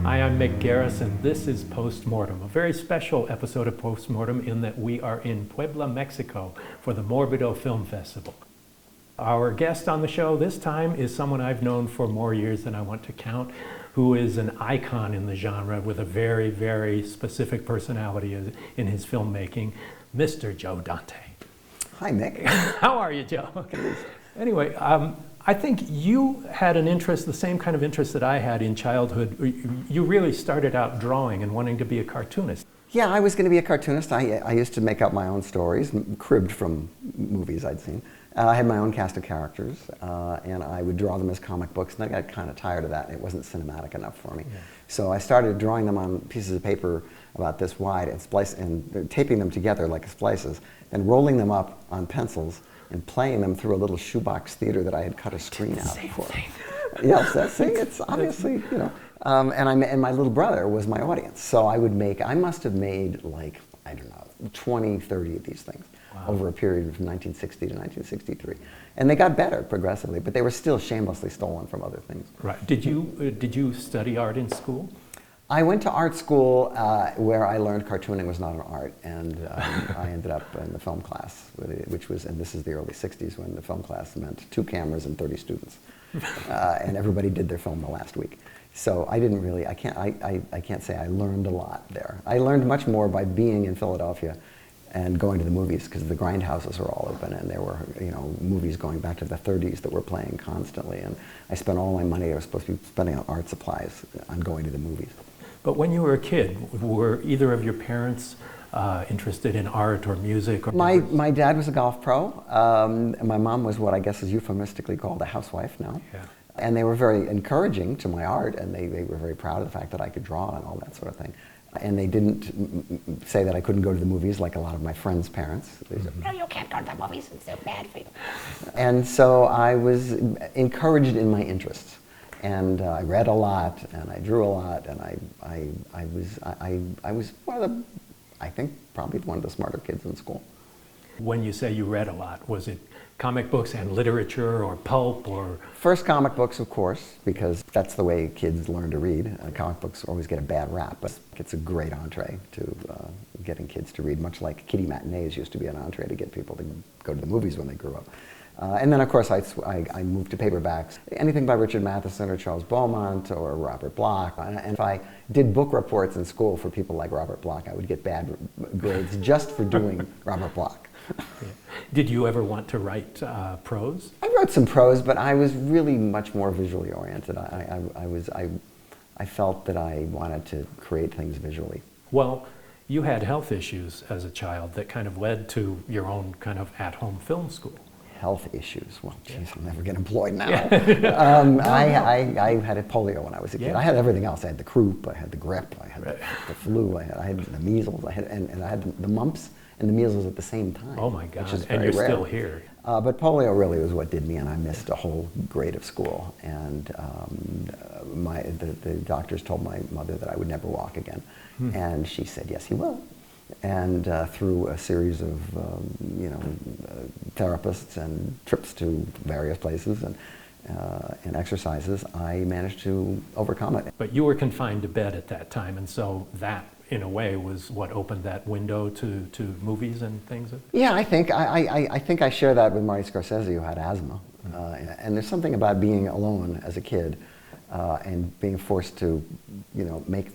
Hi, I'm Mick Garris, and this is Post-Mortem, a very special episode of Post-Mortem in that we are in Puebla, Mexico for the Morbido Film Festival. Our guest on the show this time is someone I've known for more years than I want to count, who is an icon in the genre with a very, very specific personality in his filmmaking, Mr. Joe Dante. Hi, Mick. How are you, Joe? Anyway, I think you had an interest, the same kind of interest that I had in childhood. You really started out drawing and wanting to be a cartoonist. Yeah, I was going to be a cartoonist. I used to make up my own stories, cribbed from movies I'd seen. I had my own cast of characters, and I would draw them as comic books, and I got kind of tired of that. It wasn't cinematic enough for me. Yeah. So I started drawing them on pieces of paper about this wide and taping them together like splices, and rolling them up on pencils and playing them through a little shoebox theater that I had cut a screen out for. Yes, it's obviously, you know. And my little brother was my audience. So I must have made like, I don't know, 20, 30 of these things. Wow. Over a period of 1960 to 1963. And they got better progressively, but they were still shamelessly stolen from other things. Right. Did you study art in school? I went to art school where I learned cartooning was not an art, and I ended up in the film class, which was, and this is the early 60s when the film class meant 2 cameras and 30 students. And everybody did their film the last week. So I didn't really, I can't say I learned a lot there. I learned much more by being in Philadelphia and going to the movies, because the grindhouses were all open, and there were, you know, movies going back to the 30s that were playing constantly. And I spent all my money I was supposed to be spending on art supplies on going to the movies. But when you were a kid, were either of your parents interested in art or music? Or my dad was a golf pro. And my mom was what I guess is euphemistically called a housewife now. Yeah. And they were very encouraging to my art, and they were very proud of the fact that I could draw and all that sort of thing. And they didn't say that I couldn't go to the movies like a lot of my friends' parents. They said, "No, you can't go to the movies, it's so bad for you." And so I was encouraged in my interests. And I read a lot, and I drew a lot, and I was one of the, I think, probably one of the smarter kids in school. When you say you read a lot, was it comic books and literature or pulp or? First comic books, of course, because that's the way kids learn to read. Comic books always get a bad rap, but it's a great entree to getting kids to read, much like kiddie matinees used to be an entree to get people to go to the movies when they grew up. And then, of course, I moved to paperbacks. Anything by Richard Matheson or Charles Beaumont or Robert Bloch. And if I did book reports in school for people like Robert Bloch, I would get bad grades just for doing Robert Bloch. Yeah. Did you ever want to write prose? I wrote some prose, but I was really much more visually oriented. I felt that I wanted to create things visually. Well, you had health issues as a child that kind of led to your own kind of at-home film school. Health issues. Well, geez, I'll never get employed now. Yeah. I had polio when I was a kid. Yeah. I had everything else. I had the croup, I had the grip, I had the flu, I had the measles, and I had the mumps and the measles at the same time. Oh my God! Which is and you're rare. Still here. But polio really was what did me, and I missed a whole grade of school. And the doctors told my mother that I would never walk again, and she said, "Yes, you will." And through a series of therapists and trips to various places and exercises, I managed to overcome it. But you were confined to bed at that time, and so that, in a way, was what opened that window to movies and things? Yeah, I think I share that with Marty Scorsese, who had asthma. And there's something about being alone as a kid and being forced to, make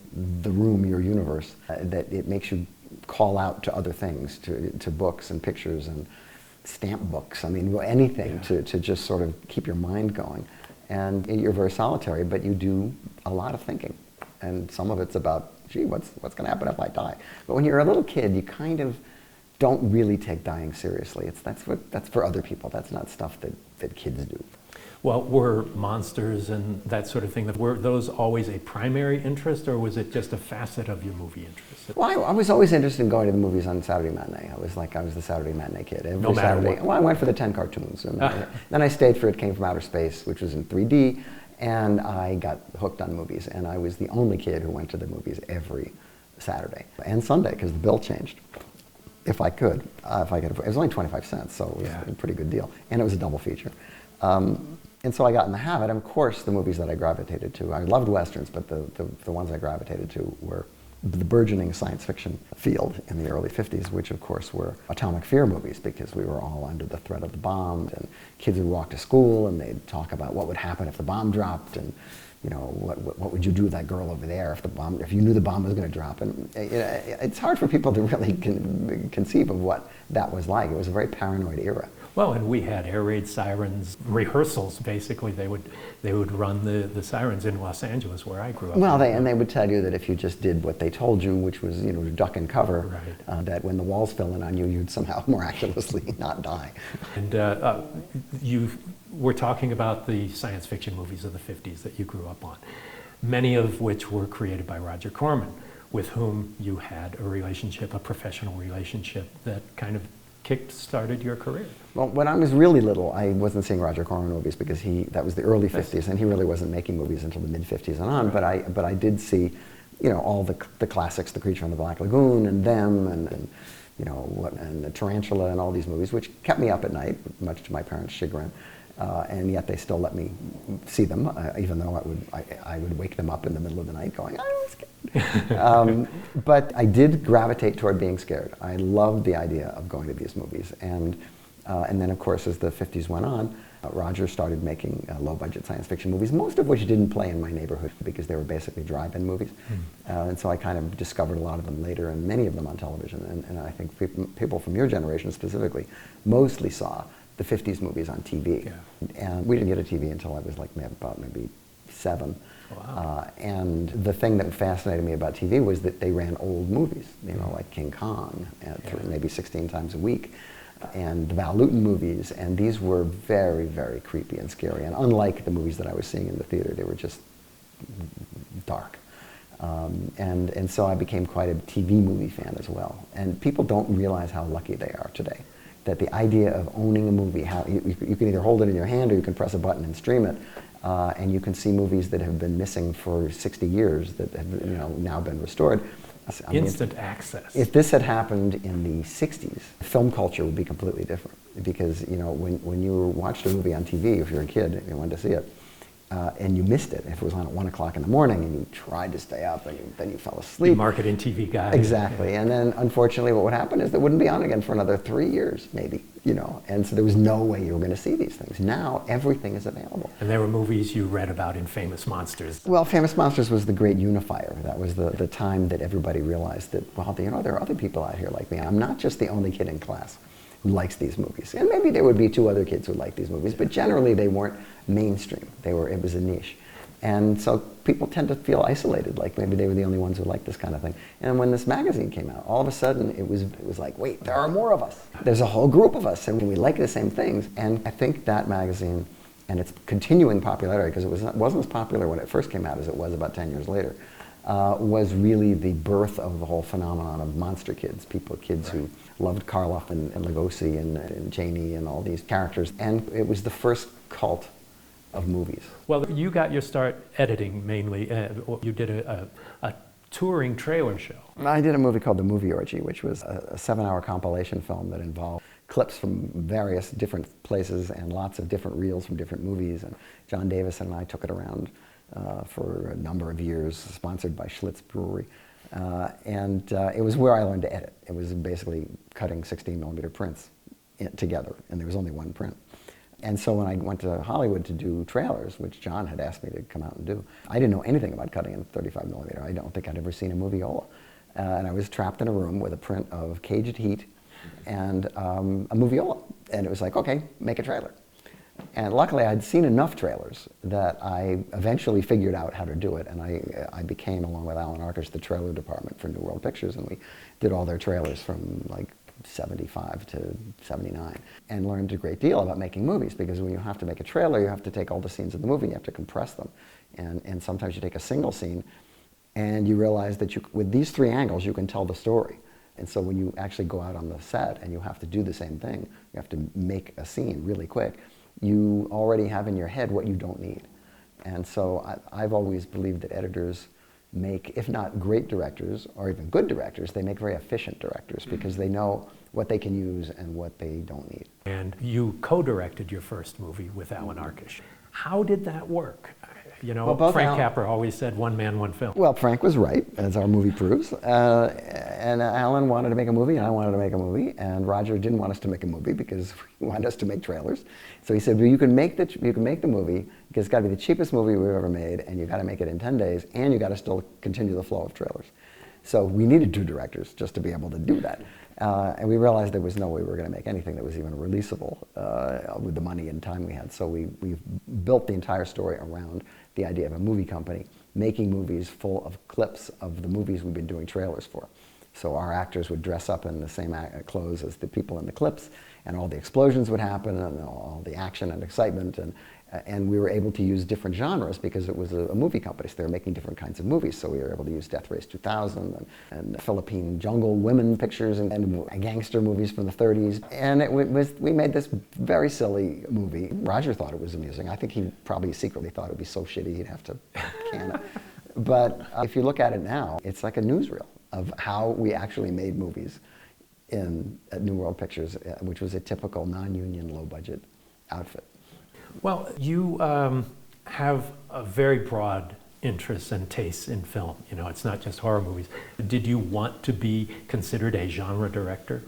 the room your universe, that it makes you call out to other things, to books and pictures and stamp books. I mean, anything to just sort of keep your mind going. And you're very solitary, but you do a lot of thinking. And some of it's about, gee, what's going to happen if I die? But when you're a little kid, you kind of don't really take dying seriously. That's for other people. That's not stuff that kids do. Well, were monsters and that sort of thing, were those always a primary interest, or was it just a facet of your movie interest? Well, I was always interested in going to the movies on Saturday matinee. I was the Saturday matinee kid. No matter Saturday. What. Well, I went for the 10 cartoons. And then I stayed for It Came From Outer Space, which was in 3D, and I got hooked on movies. And I was the only kid who went to the movies every Saturday and Sunday, because the bill changed. If I could, it was only 25 cents, so it was a pretty good deal. And it was a double feature. And so I got in the habit, and of course the movies that I gravitated to, I loved Westerns, but the ones I gravitated to were the burgeoning science fiction field in the early 50s, which of course were atomic fear movies, because we were all under the threat of the bomb, and kids would walk to school and they'd talk about what would happen if the bomb dropped, and you know, what would you do with that girl over there if you knew the bomb was going to drop? And it's hard for people to really conceive of what that was like. It was a very paranoid era. Well, and we had air raid sirens, rehearsals, basically. They would run the sirens in Los Angeles, where I grew up. Well, they would tell you that if you just did what they told you, which was, you know, duck and cover, right. That when the walls fell in on you, you'd somehow miraculously not die. And you were talking about the science fiction movies of the 50s that you grew up on, many of which were created by Roger Corman, with whom you had a relationship, a professional relationship that kind of kick-started your career. Well, when I was really little, I wasn't seeing Roger Corman movies because that was the early 50s, and he really wasn't making movies until the mid-50s and on. Right. But I did see, you know, all the classics, The Creature in the Black Lagoon, and Them, and you know, and The Tarantula, and all these movies, which kept me up at night, much to my parents' chagrin. And yet they still let me see them, even though I would wake them up in the middle of the night going, I'm scared. But I did gravitate toward being scared. I loved the idea of going to these movies. And then, of course, as the 50s went on, Roger started making low-budget science fiction movies, most of which didn't play in my neighborhood because they were basically drive-in movies. And so I kind of discovered a lot of them later, and many of them on television. And I think people from your generation specifically mostly saw the 50s movies on TV. Yeah. And we didn't get a TV until I was like about maybe 7. Wow. And the thing that fascinated me about TV was that they ran old movies, you know, like King Kong, maybe 16 times a week, and the Val Lewton movies, and these were very, very creepy and scary. And unlike the movies that I was seeing in the theater, they were just dark. And so I became quite a TV movie fan as well. And people don't realize how lucky they are today. That the idea of owning a movie, how you can either hold it in your hand or you can press a button and stream it, and you can see movies that have been missing for 60 years that have, you know, now been restored. I mean, Instant access. If this had happened in the 60s, film culture would be completely different, because, you know, when you watched a movie on TV, if you're a kid and you wanted to see it, and you missed it, if it was on at 1 o'clock in the morning and you tried to stay up and then you fell asleep. The marketing TV guy. Exactly. And then unfortunately what would happen is it wouldn't be on again for another 3 years, maybe, you know. And so there was no way you were going to see these things. Now everything is available. And there were movies you read about in Famous Monsters. Well, Famous Monsters was the great unifier. That was the time that everybody realized that, well, you know, there are other people out here like me. I'm not just the only kid in class who likes these movies. And maybe there would be 2 other kids who liked these movies, but generally they weren't mainstream. It was a niche. And so people tend to feel isolated, like maybe they were the only ones who liked this kind of thing. And when this magazine came out, all of a sudden it was like, wait, there are more of us. There's a whole group of us, and we like the same things. And I think that magazine, and its continuing popularity, because it wasn't as popular when it first came out as it was about 10 years later, was really the birth of the whole phenomenon of monster kids, kids who loved Karloff and Lugosi and Cheney and all these characters. And it was the first cult of movies. Well, you got your start editing mainly. You did a touring trailer show. I did a movie called The Movie Orgy, which was a 7-hour compilation film that involved clips from various different places and lots of different reels from different movies. And John Davis and I took it around for a number of years, sponsored by Schlitz Brewery. And it was where I learned to edit. It was basically cutting 16mm prints together, and there was only one print. And so when I went to Hollywood to do trailers, which John had asked me to come out and do, I didn't know anything about cutting in 35mm. I don't think I'd ever seen a moviola. And I was trapped in a room with a print of Caged Heat and a moviola. And it was like, okay, make a trailer. And luckily I'd seen enough trailers that I eventually figured out how to do it. And I became, along with Alan Arkush, the trailer department for New World Pictures. And we did all their trailers from like 75 to 79, and learned a great deal about making movies, because when you have to make a trailer, you have to take all the scenes of the movie, you have to compress them. And sometimes you take a single scene and you realize that with these 3 angles you can tell the story. And so when you actually go out on the set and you have to do the same thing, you have to make a scene really quick, you already have in your head what you don't need. And so I've always believed that editors make, if not great directors or even good directors, they make very efficient directors, because they know what they can use and what they don't need. And you co-directed your first movie with Alan Arkush. How did that work? You know, Well, both Frank Capra always said one man, one film. Well, Frank was right, as our movie proves. And Alan wanted to make a movie, and I wanted to make a movie. And Roger didn't want us to make a movie because he wanted us to make trailers. So he said, well, you can make the movie, because it's got to be the cheapest movie we've ever made, and you've got to make it in 10 days, and you've got to still continue the flow of trailers. So we needed 2 directors just to be able to do that. And we realized there was no way we were going to make anything that was even releasable with the money and time we had. So we built the entire story around the idea of a movie company making movies full of clips of the movies we've been doing trailers for. So our actors would dress up in the same clothes as the people in the clips, and all the explosions would happen, and all the action and excitement, and we were able to use different genres because it was a movie company, so they were making different kinds of movies. So we were able to use Death Race 2000 and Philippine jungle women pictures and gangster movies from the 30s. And we made this very silly movie. Roger thought it was amusing. I think he probably secretly thought it would be so shitty he'd have to can it. But if you look at it now, it's like a newsreel of how we actually made movies at New World Pictures, which was a typical non-union, low-budget outfit. Well, you have a very broad interest and taste in film. You know, it's not just horror movies. Did you want to be considered a genre director?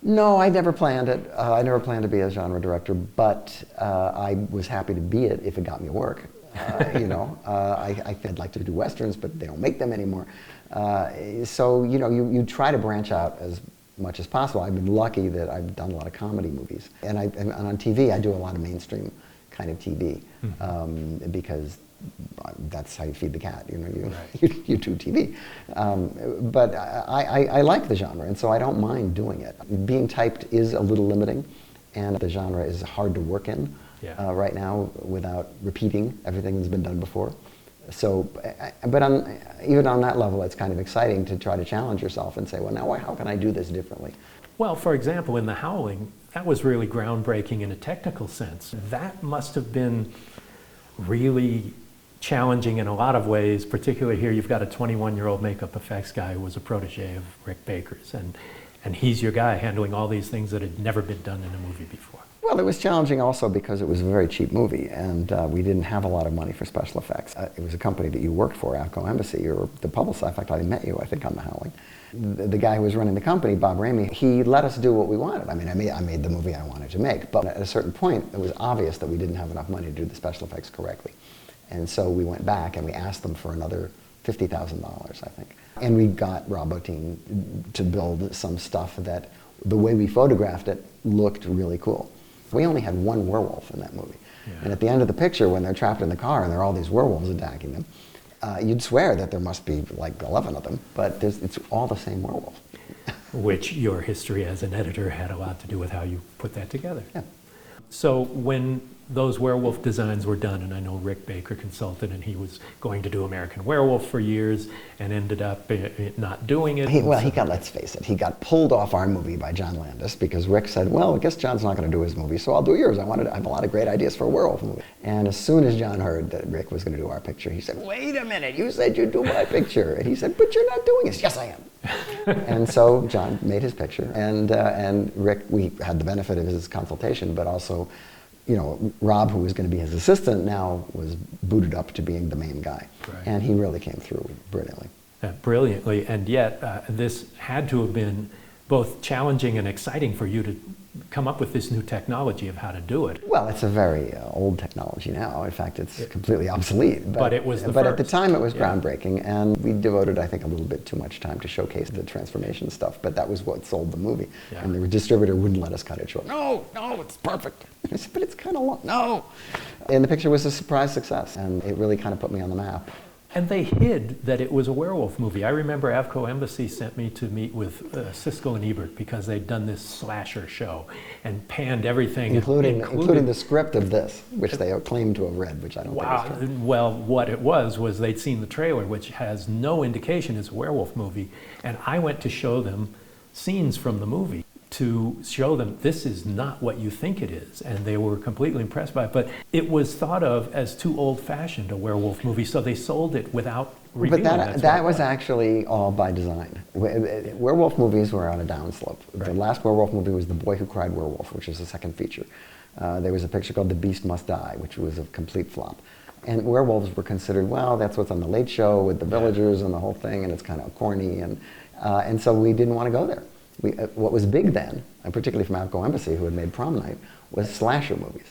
No, I never planned it. I never planned to be a genre director, but I was happy to be it if it got me work. I'd like to do Westerns, but they don't make them anymore. So, you try to branch out as much as possible. I've been lucky that I've done a lot of comedy movies. And on TV, I do a lot of mainstream kind of TV, because that's how you feed the cat, you do TV. But I like the genre, and so I don't mind doing it. Being typed is a little limiting, and the genre is hard to work in right now without repeating everything that's been done before. So, but even on that level, it's kind of exciting to try to challenge yourself and say, well, now how can I do this differently? Well, for example, in The Howling, that was really groundbreaking in a technical sense. That must have been really challenging in a lot of ways, particularly here you've got a 21-year-old makeup effects guy who was a protege of Rick Baker's, and he's your guy handling all these things that had never been done in a movie before. Well, it was challenging also because it was a very cheap movie, and we didn't have a lot of money for special effects. It was a company that you worked for, Avco Embassy, or the publicist. In fact, I met you, I think, on The Howling. The guy who was running the company, Bob Ramey, he let us do what we wanted. I mean, I made the movie I wanted to make, but at a certain point, it was obvious that we didn't have enough money to do the special effects correctly. And so we went back and we asked them for another $50,000, I think. And we got Rob Bottin to build some stuff that, the way we photographed it, looked really cool. We only had one werewolf in that movie. Yeah. And at the end of the picture, when they're trapped in the car and there are all these werewolves attacking them, you'd swear that there must be like 11 of them, but it's all the same werewolf. Which your history as an editor had a lot to do with how you put that together. Yeah. So when those werewolf designs were done, and I know Rick Baker consulted, and he was going to do American Werewolf for years and ended up not doing it. Let's face it, he got pulled off our movie by John Landis because Rick said, well, I guess John's not going to do his movie, so I'll do yours. I have a lot of great ideas for a werewolf movie. And as soon as John heard that Rick was going to do our picture, he said, wait a minute, you said you'd do my picture. And he said, but you're not doing it. Yes, I am. And so John made his picture, and Rick, we had the benefit of his consultation, but also, Rob, who was going to be his assistant, now was booted up to being the main guy. Right. And he really came through brilliantly. Brilliantly, and yet this had to have been both challenging and exciting for you to come up with this new technology of how to do it. Well, it's a very old technology now. In fact, it's completely obsolete. But it was But at the time, it was groundbreaking, and we devoted, I think, a little bit too much time to showcase the transformation stuff, but that was what sold the movie. Yeah. And the distributor wouldn't let us cut it short. No, it's perfect. I said, but it's kind of long. No. And the picture was a surprise success, and it really kind of put me on the map. And they hid that it was a werewolf movie. I remember Avco Embassy sent me to meet with Siskel and Ebert because they'd done this slasher show and panned everything. Including the script of this, which they claimed to have read, which I don't think is true. Well, what it was they'd seen the trailer, which has no indication it's a werewolf movie. And I went to show them scenes from the movie to show them this is not what you think it is, and they were completely impressed by it. But it was thought of as too old-fashioned, a werewolf movie, so they sold it without revealing. But that was actually all by design. Werewolf movies were on a downslope. Right. The last werewolf movie was The Boy Who Cried Werewolf, which is the second feature. There was a picture called The Beast Must Die, which was a complete flop. And werewolves were considered, well, that's what's on the Late Show with the villagers and the whole thing, and it's kind of corny, and so we didn't want to go there. What was big then, and particularly from Outgo Embassy, who had made Prom Night, was slasher movies.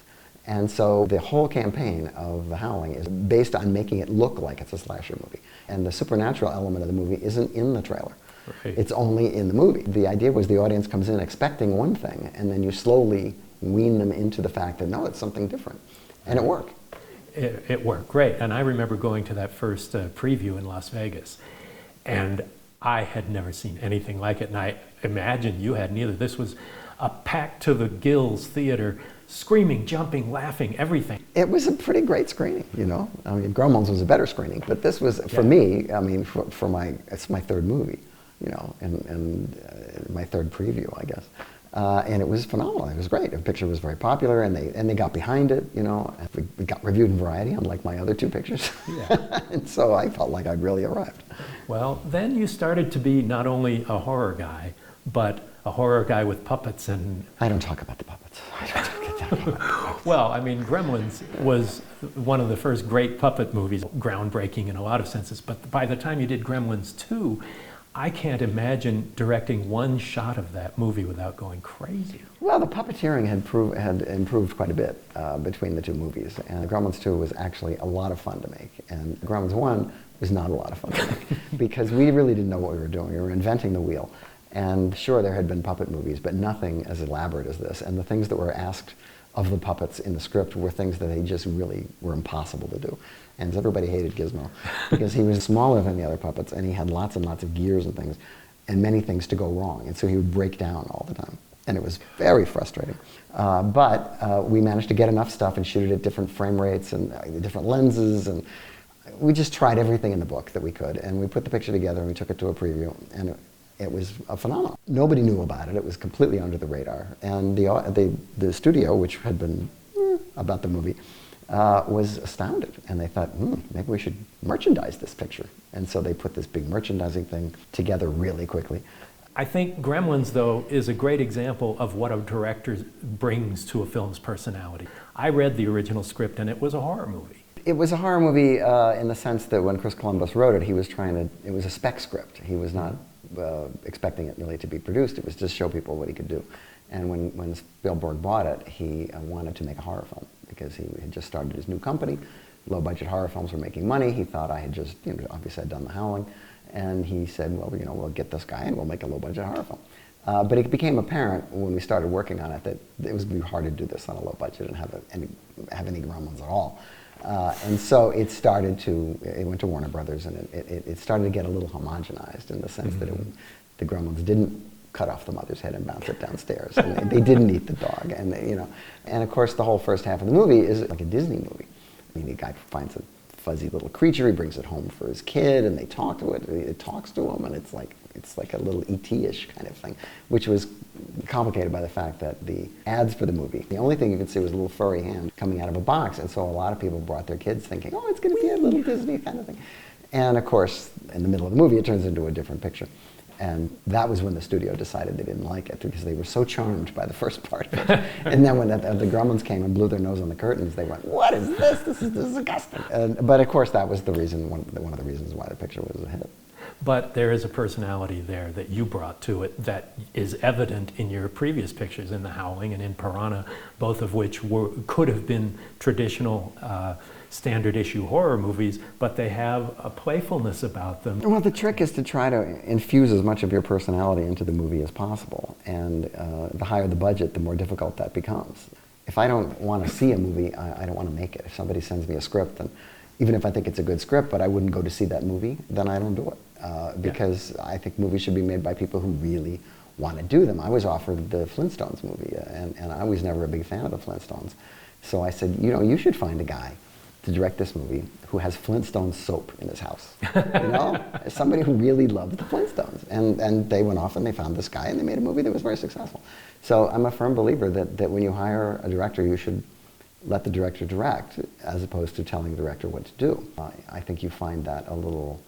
And so the whole campaign of The Howling is based on making it look like it's a slasher movie. And the supernatural element of the movie isn't in the trailer. Right. It's only in the movie. The idea was the audience comes in expecting one thing, and then you slowly wean them into the fact that, no, it's something different. And it worked. It worked great. And I remember going to that first preview in Las Vegas, and I had never seen anything like it, and I imagine you hadn't either. This was a packed to the gills theater, screaming, jumping, laughing, everything. It was a pretty great screening, you know. I mean, Gremlins was a better screening, but this was, for me, I mean, it's my third movie, you know, and my third preview, I guess. And it was phenomenal. It was great. The picture was very popular, and they got behind it, you know. We got reviewed in Variety, unlike my other two pictures. Yeah. And so I felt like I'd really arrived. Well, then you started to be not only a horror guy, but a horror guy with puppets and... I don't talk about the puppets. I don't talk about the puppets. Well, I mean, Gremlins was one of the first great puppet movies, groundbreaking in a lot of senses, but by the time you did Gremlins 2, I can't imagine directing one shot of that movie without going crazy. Well, the puppeteering had improved quite a bit between the two movies, and Gremlins 2 was actually a lot of fun to make, and Gremlins 1 was not a lot of fun to make, because we really didn't know what we were doing. We were inventing the wheel. And sure, there had been puppet movies, but nothing as elaborate as this. And the things that were asked of the puppets in the script were things that they just really were impossible to do. And everybody hated Gizmo, because he was smaller than the other puppets, and he had lots and lots of gears and things, and many things to go wrong. And so he would break down all the time. And it was very frustrating. But we managed to get enough stuff and shoot it at different frame rates and different lenses, and we just tried everything in the book that we could. And we put the picture together, and we took it to a preview, and it was a phenomenon. Nobody knew about it. It was completely under the radar. And the studio, which had been about the movie, was astounded. And they thought, maybe we should merchandise this picture. And so they put this big merchandising thing together really quickly. I think Gremlins, though, is a great example of what a director brings to a film's personality. I read the original script, and it was a horror movie. It was a horror movie in the sense that when Chris Columbus wrote it, he was it was a spec script. He was not expecting it really to be produced. It was just show people what he could do. And when Spielberg bought it, he wanted to make a horror film because he had just started his new company. Low-budget horror films were making money. He thought I had just, obviously I'd done The Howling. And he said, well, we'll get this guy and we'll make a low-budget horror film. But it became apparent when we started working on it that it was going to be hard to do this on a low budget and have any Gremlins at all. And so it went to Warner Brothers, and it started to get a little homogenized in the sense that the Gremlins didn't cut off the mother's head and bounce it downstairs. And they didn't eat the dog. And and of course the whole first half of the movie is like a Disney movie. I mean, the guy finds a fuzzy little creature, he brings it home for his kid, and they talk to it. It talks to him, and it's like a little E.T.-ish kind of thing, which was complicated by the fact that the ads for the movie, the only thing you could see was a little furry hand coming out of a box, and so a lot of people brought their kids thinking, oh, it's going to be a little Disney kind of thing. And of course, in the middle of the movie, it turns into a different picture. And that was when the studio decided they didn't like it, because they were so charmed by the first part of it. And then when the Gremlins came and blew their nose on the curtains, they went, what is this? This is disgusting. But of course, that was the reason, one of the reasons why the picture was a hit. But there is a personality there that you brought to it that is evident in your previous pictures, in The Howling and in Piranha, both of which could have been traditional standard issue horror movies, but they have a playfulness about them. Well, the trick is to try to infuse as much of your personality into the movie as possible. And the higher the budget, the more difficult that becomes. If I don't want to see a movie, I don't want to make it. If somebody sends me a script, and even if I think it's a good script, but I wouldn't go to see that movie, then I don't do it. Because I think movies should be made by people who really want to do them. I was offered the Flintstones movie, and I was never a big fan of the Flintstones. So I said, you should find a guy to direct this movie who has Flintstone soap in his house. Somebody who really loved the Flintstones. And they went off and they found this guy, and they made a movie that was very successful. So I'm a firm believer that when you hire a director, you should let the director direct, as opposed to telling the director what to do. I think you find that a little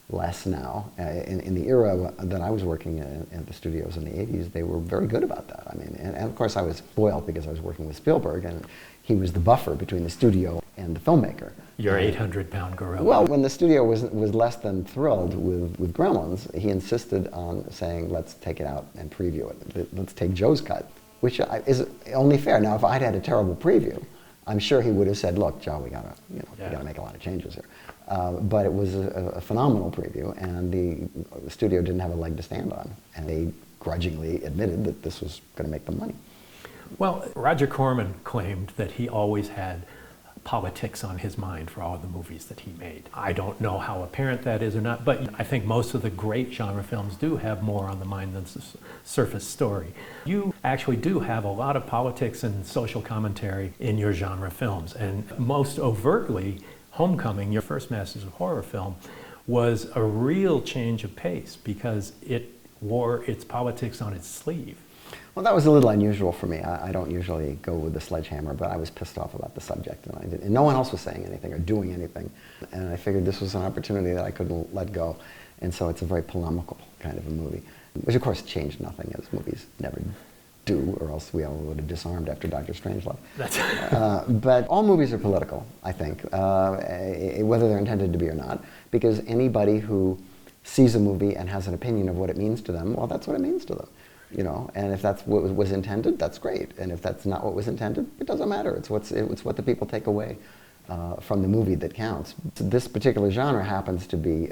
less now. In the era that I was working in the studios in the 80s, they were very good about that. I mean, and of course I was spoiled because I was working with Spielberg, and he was the buffer between the studio and the filmmaker. Your 800-pound gorilla. Well, when the studio was less than thrilled with Gremlins, he insisted on saying, let's take it out and preview it. Let's take Joe's cut, which is only fair. Now, if I'd had a terrible preview, I'm sure he would have said, look, Joe, we gotta make a lot of changes here. But it was a phenomenal preview, and the studio didn't have a leg to stand on, and they grudgingly admitted that this was going to make them money. Well, Roger Corman claimed that he always had politics on his mind for all of the movies that he made. I don't know how apparent that is or not, but I think most of the great genre films do have more on the mind than the surface story. You actually do have a lot of politics and social commentary in your genre films, and most overtly, Homecoming, your first Masters of Horror film, was a real change of pace because it wore its politics on its sleeve. Well, that was a little unusual for me. I don't usually go with the sledgehammer, but I was pissed off about the subject, and no one else was saying anything or doing anything. And I figured this was an opportunity that I couldn't let go. And so it's a very polemical kind of a movie, which of course changed nothing, as movies never do, or else we all would have disarmed after Dr. Strangelove. But all movies are political, I think, whether they're intended to be or not, because anybody who sees a movie and has an opinion of what it means to them, well, that's what it means to them. You know, and if that's what was intended, that's great. And if that's not what was intended, it doesn't matter. It's what the people take away from the movie that counts. This particular genre happens to be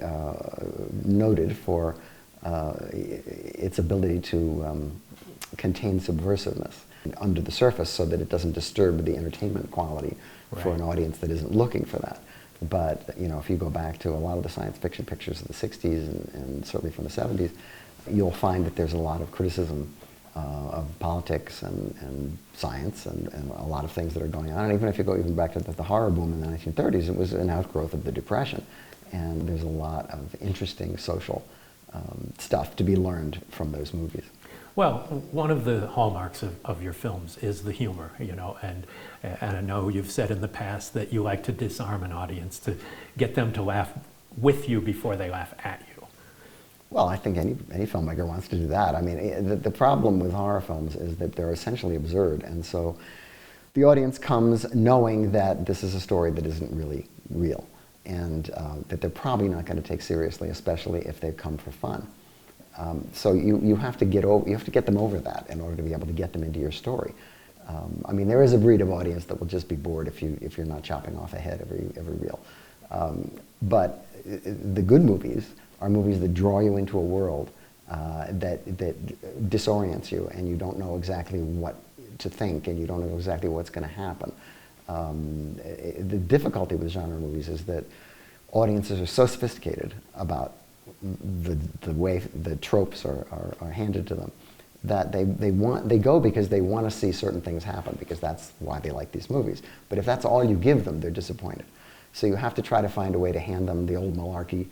noted for its ability to contain subversiveness under the surface so that it doesn't disturb the entertainment quality for an audience that isn't looking for that. But, you know, if you go back to a lot of the science fiction pictures of the 60s and certainly from the 70s, you'll find that there's a lot of criticism of politics and science and a lot of things that are going on. And even if you go even back to the horror boom in the 1930s, it was an outgrowth of the Depression. And there's a lot of interesting social stuff to be learned from those movies. Well, one of the hallmarks of your films is the humor, you know, and I know you've said in the past that you like to disarm an audience to get them to laugh with you before they laugh at you. Well, I think any filmmaker wants to do that. I mean, the problem with horror films is that they're essentially absurd, and so the audience comes knowing that this is a story that isn't really real, and that they're probably not going to take seriously, especially if they've come for fun. So you have to get them over that in order to be able to get them into your story. I mean, there is a breed of audience that will just be bored if you're not chopping off a head every reel. But the good movies are movies that draw you into a world that disorients you, and you don't know exactly what to think, and you don't know exactly what's going to happen. The difficulty with genre movies is that audiences are so sophisticated about the way the tropes are handed to them that they go because they want to see certain things happen, because that's why they like these movies. But if that's all you give them, they're disappointed. So you have to try to find a way to hand them the old malarkey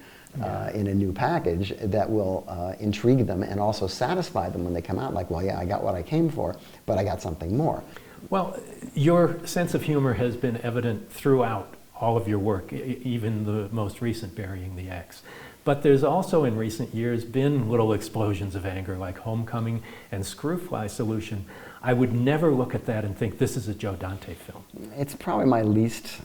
in a new package that will intrigue them and also satisfy them when they come out, like, well, yeah, I got what I came for, but I got something more. Well, your sense of humor has been evident throughout all of your work, even the most recent, Burying the X. But there's also in recent years been little explosions of anger like Homecoming and Screwfly Solution. I would never look at that and think this is a Joe Dante film. It's probably my least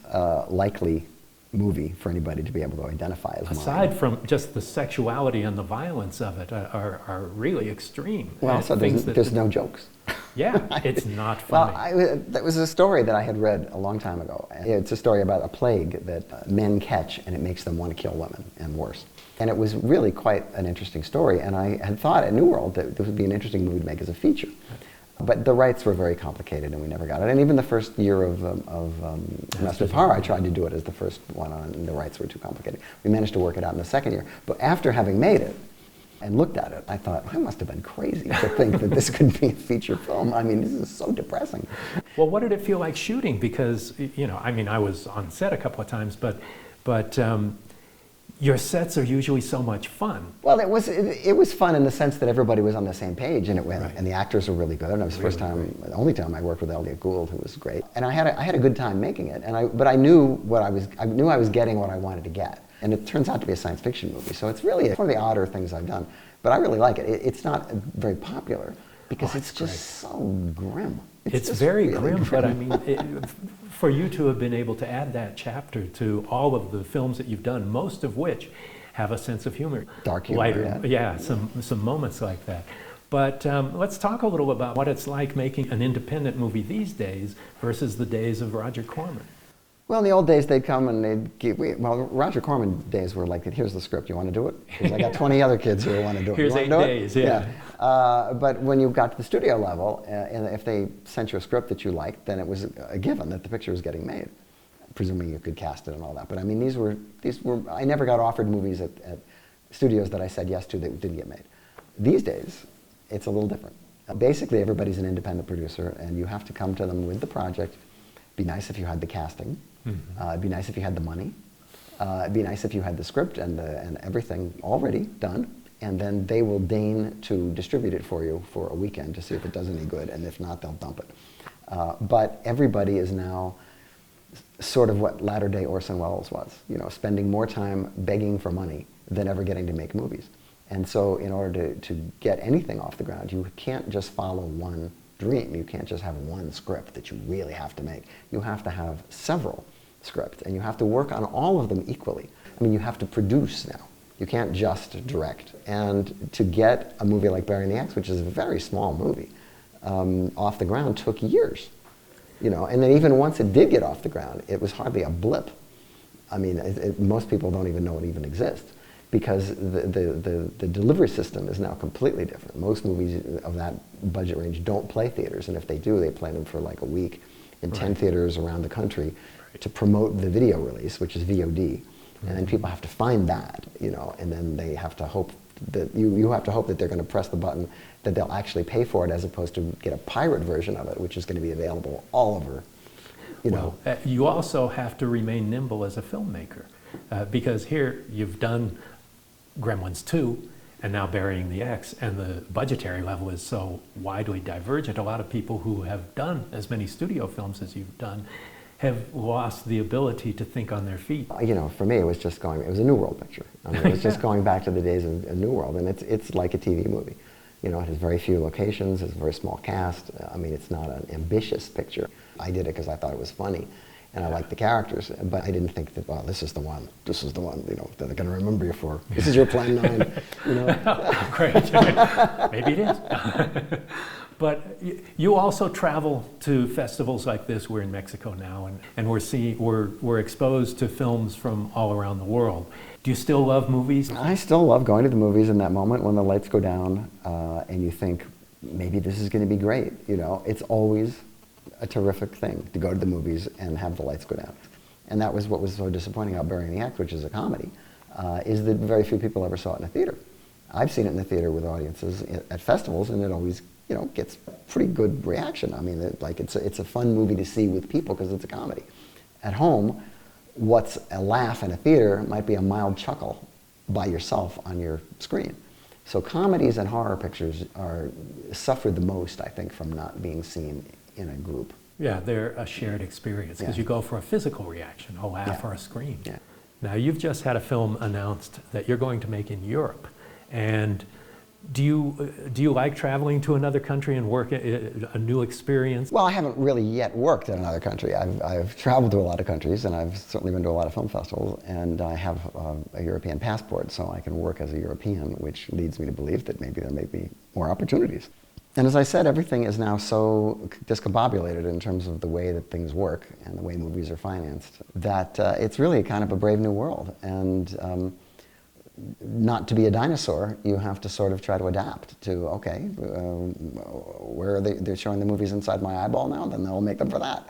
likely movie for anybody to be able to identify as mine. Aside from just the sexuality and the violence of it are really extreme. Well, so there's no jokes. Yeah, it's not funny. Well, that was a story that I had read a long time ago. It's a story about a plague that men catch, and it makes them want to kill women, and worse. And it was really quite an interesting story, and I had thought at New World that this would be an interesting movie to make as a feature. But the rights were very complicated, and we never got it. And even the first year of Master of Horror, I tried to do it as the first one on, and the rights were too complicated. We managed to work it out in the second year. But after having made it and looked at it, I thought, I must have been crazy to think that this could be a feature film. I mean, this is so depressing. Well, what did it feel like shooting? Because, you know, I mean, I was on set a couple of times, but Yeah. your sets are usually so much fun. Well, it was fun in the sense that everybody was on the same page, and Right. and the actors were really good. And it was the first Really time, the only time I worked with Elliot Gould, who was great. And I had a good time making it. But I knew I knew I was getting what I wanted to get. And it turns out to be a science fiction movie, so it's really one of the odder things I've done. But I really like it. It's not very popular because it's just so grim. It's just very really grim, but I mean, for you to have been able to add that chapter to all of the films that you've done, most of which have a sense of humor. Dark humor, lighter, yeah. some moments like that. But let's talk a little about what it's like making an independent movie these days versus the days of Roger Corman. Well, in the old days, they'd come and Roger Corman days were like, here's the script, you want to do it? Because I got 20 other kids who want to do it. Here's 8 days, yeah. But when you got to the studio level, and if they sent you a script that you liked, then it was a given that the picture was getting made, presuming you could cast it and all that. But I mean, these were I never got offered movies at studios that I said yes to that didn't get made. These days, it's a little different. Basically, everybody's an independent producer, and you have to come to them with the project. Be nice if you had the casting. It'd be nice if you had the money. It'd be nice if you had the script and everything already done, and then they will deign to distribute it for you for a weekend to see if it does any good, and if not, they'll dump it. But everybody is now sort of what latter-day Orson Welles was, spending more time begging for money than ever getting to make movies. And so in order to get anything off the ground, you can't just follow one dream. You can't just have one script that you really have to make. You have to have several scripts, and you have to work on all of them equally. I mean, you have to produce now. You can't just direct. And to get a movie like Burying the Axe, which is a very small movie, off the ground took years. And then even once it did get off the ground, it was hardly a blip. I mean, most people don't even know it even exists, because the delivery system is now completely different. Most movies of that budget range don't play theaters, and if they do, they play them for like a week in 10 theaters around the country to promote the video release, which is VOD. And then people have to find that, and then they have to hope that you have to hope that they're going to press the button that they'll actually pay for it, as opposed to get a pirate version of it, which is going to be available all over. You also have to remain nimble as a filmmaker, because here you've done Gremlins 2 and now Burying the Axe, and the budgetary level is so widely divergent. A lot of people who have done as many studio films as you've done have lost the ability to think on their feet. For me, it was a New World picture. I mean, it was just going back to the days of New World, and it's like a TV movie. It has very few locations, it's a very small cast. I mean, it's not an ambitious picture. I did it because I thought it was funny, and I liked the characters, but I didn't think that, well, this is the one, that they're going to remember you for. This is your Plan 9, Great. Maybe it is. But you also travel to festivals like this. We're in Mexico now, and we're exposed to films from all around the world. Do you still love movies? I still love going to the movies in that moment when the lights go down, and you think, maybe this is going to be great. It's always a terrific thing to go to the movies and have the lights go down. And that was what was so disappointing about Burying the Axe, which is a comedy, is that very few people ever saw it in a theater. I've seen it in the theater with audiences at festivals, and it always gets pretty good reaction. I mean, it's a fun movie to see with people because it's a comedy. At home, what's a laugh in a theater might be a mild chuckle by yourself on your screen. So comedies and horror pictures suffer the most, I think, from not being seen in a group. Yeah, they're a shared experience because you go for a physical reaction, a laugh or a scream. Yeah. Now, you've just had a film announced that you're going to make in Europe, and do you like traveling to another country and work a new experience? Well, I haven't really yet worked in another country. I've traveled to a lot of countries, and I've certainly been to a lot of film festivals, and I have a European passport, so I can work as a European, which leads me to believe that maybe there may be more opportunities. And as I said, everything is now so discombobulated in terms of the way that things work and the way movies are financed that it's really kind of a brave new world. And not to be a dinosaur, you have to sort of try to adapt to, okay, where are they're showing the movies inside my eyeball now, then they'll make them for that.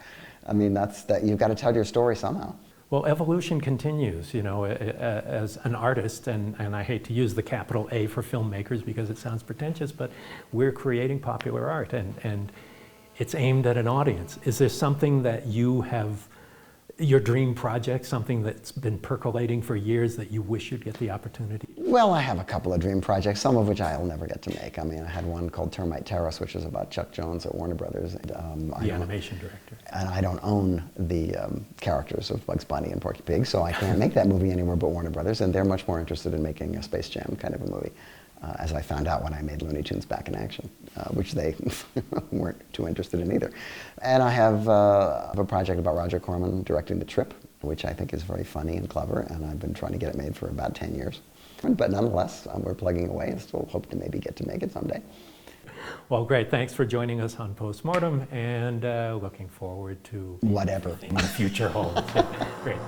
I mean, you've got to tell your story somehow. Well, evolution continues, as an artist, and I hate to use the capital A for filmmakers because it sounds pretentious, but we're creating popular art, and it's aimed at an audience. Is there something that you have your dream project, something that's been percolating for years that you wish you'd get the opportunity? Well, I have a couple of dream projects, some of which I'll never get to make. I mean, I had one called Termite Terrace, which was about Chuck Jones at Warner Brothers. And, The animation director. And I don't own the characters of Bugs Bunny and Porky Pig, so I can't make that movie anymore but Warner Brothers, and they're much more interested in making a Space Jam kind of a movie, as I found out when I made Looney Tunes Back in Action, which they weren't too interested in either. And I have a project about Roger Corman directing The Trip, which I think is very funny and clever, and I've been trying to get it made for about 10 years. But nonetheless, we're plugging away and still hope to maybe get to make it someday. Well, great. Thanks for joining us on Postmortem, and looking forward to Whatever the future holds. Great.